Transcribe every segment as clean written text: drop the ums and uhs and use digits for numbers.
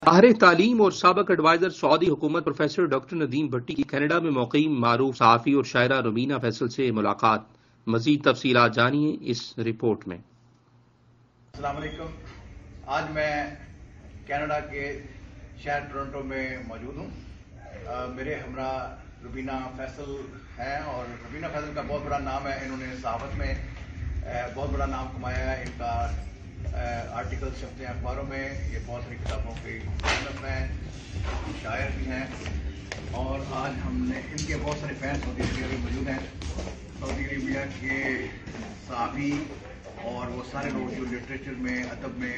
ماہر تعلیم اور سابق ایڈوائزر سعودی حکومت پروفیسر ڈاکٹر ندیم بھٹی کی کینیڈا میں مقیم معروف صحافی اور شاعرہ روبینہ فیصل سے ملاقات۔ مزید تفصیلات جانیے اس رپورٹ میں۔ السلام علیکم۔ آج میں کینیڈا کے شہر ٹورنٹو میں موجود ہوں۔ میرے ہمراہ روبینہ فیصل ہیں اور روبینہ فیصل کا بہت بڑا نام ہے، انہوں نے صحافت میں بہت بڑا نام کمایا ہے۔ ان کا آرٹیکل چھپتے ہیں اخباروں میں، یہ بہت ساری کتابوں کی مصنف ہیں، شاعر بھی ہیں، اور آج ہم نے ان کے بہت سارے فین سعودی عربیہ میں موجود ہیں۔ سعودی عربیہ کے صحافی اور وہ سارے لوگ جو لٹریچر میں، ادب میں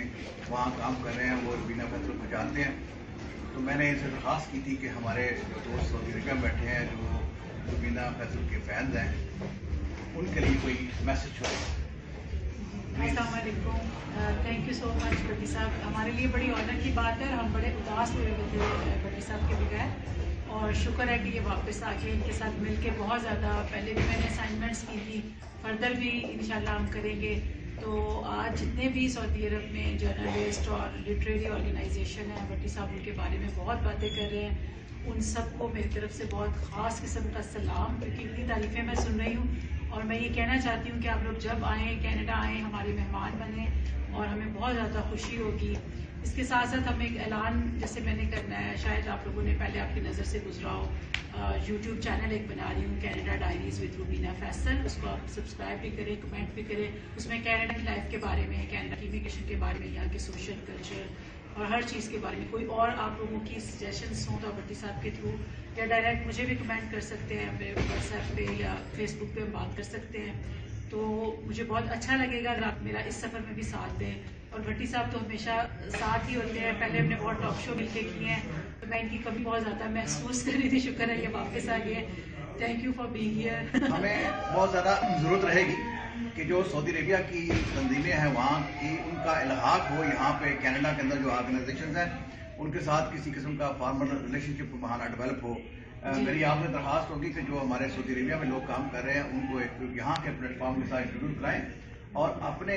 وہاں کام کر رہے ہیں، وہ روبینہ فیصل کو جانتے ہیں۔ تو میں نے ان سے درخواست کی تھی کہ ہمارے جو دوست سعودی عربیہ میں بیٹھے ہیں، جو روبینہ فیصل کے فینز ہیں، ان کے لیے کوئی میسج ہو۔ السلام علیکم، تھینک یو سو مچ بھٹی صاحب، ہمارے لیے بڑی آنر کی بات ہے۔ ہم بڑے اداس ہوئے تھے بھٹی صاحب کے بغیر، اور شکر ہے کہ یہ واپس آ کے ان کے ساتھ مل کے بہت زیادہ، پہلے بھی میں نے اسائنمنٹس کی تھی، فردر بھی انشاءاللہ ہم کریں گے۔ تو آج جتنے بھی سعودی عرب میں جرنلسٹ اور لٹریری آرگنائزیشن ہیں، بھٹی صاحب ان کے بارے میں بہت باتیں کر رہے ہیں، ان سب کو میری طرف سے بہت خاص قسم کا سلام، کیونکہ اتنی تعریفیں میں سن رہی ہوں۔ اور میں یہ کہنا چاہتی ہوں کہ آپ لوگ جب آئیں، کینیڈا آئیں، ہمارے مہمان بنیں، اور ہمیں بہت زیادہ خوشی ہوگی۔ اس کے ساتھ ساتھ ہمیں ایک اعلان جیسے میں نے کرنا ہے، شاید آپ لوگوں نے پہلے آپ کی نظر سے گزرا ہو، یوٹیوب چینل ایک بنا رہی ہوں، Canada diaries with Rubina Faisal, اس کو آپ سبسکرائب بھی کریں، کمنٹ بھی کریں۔ اس میں کینیڈا کی لائف کے بارے میں، کینیڈا کی امیگریشن کے بارے میں، یہاں کے سوشل کلچر اور ہر چیز کے بارے میں کوئی اور آپ لوگوں کی سجیشنس ہوں تو بھٹی صاحب کے تھرو یا ڈائریکٹ مجھے بھی کمنٹ کر سکتے ہیں، میرے واٹس ایپ پہ یا فیس بک پہ ہم بات کر سکتے ہیں۔ تو مجھے بہت اچھا لگے گا اگر آپ میرا اس سفر میں بھی ساتھ دیں۔ اور بھٹی صاحب تو ہمیشہ ساتھ ہی ہوتے ہیں، پہلے ہم نے بہت ٹاک شو مل کے کیے ہیں، تو میں ان کی کمی بہت زیادہ محسوس کر رہی تھی، شکر ہے یہ واپس آ گئے۔ Thank you for being here. ہمیں بہت زیادہ ضرورت رہے گی کہ جو سعودی عربیہ کی تنظیمیں ہیں وہاں کی، ان کا الحاق ہو یہاں پہ کینیڈا کے اندر جو آرگنائزیشنز ہیں ان کے ساتھ کسی قسم کا فارمل ریلیشن شپ وہاں ڈیولپ ہو۔ میری آپ سے درخواست ہوگی کہ جو ہمارے سعودی عربیہ میں لوگ کام کر رہے ہیں ان کو ایک یہاں کے پلیٹ فارم کے ساتھ انٹروڈیوس کرائیں، اور اپنے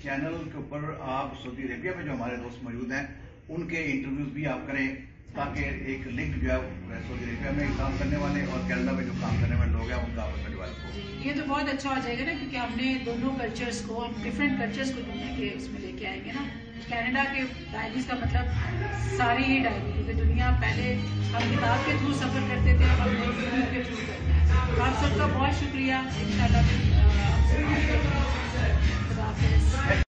چینل کے اوپر آپ سعودی عربیہ میں جو ہمارے دوست موجود ہیں ان کے انٹرویوز بھی آپ کریں، تاکہ ایک لنک جو ہے سعودی عربیہ میں کام کرنے والے اور کینیڈا میں جو کام کرنے والے لوگ ہیں ان کا آپس میں ڈیولپ ہو۔ یہ تو بہت اچھا ہو جائے گا نا، کیونکہ ہم نے دونوں کلچرز کو، ڈفرینٹ کلچرز کو دنیا کے اس میں لے کے آئیں گے نا۔ کینیڈا کے ڈائریز کا مطلب ساری ہی ڈائری، کیونکہ دنیا پہلے ہم کتاب کے تھرو سفر کرتے تھے، اب ہم یوٹیوب کے تھرو کرتے ہیں۔ آپ سب کا بہت شکریہ، انشاءاللہ خدا حافظ۔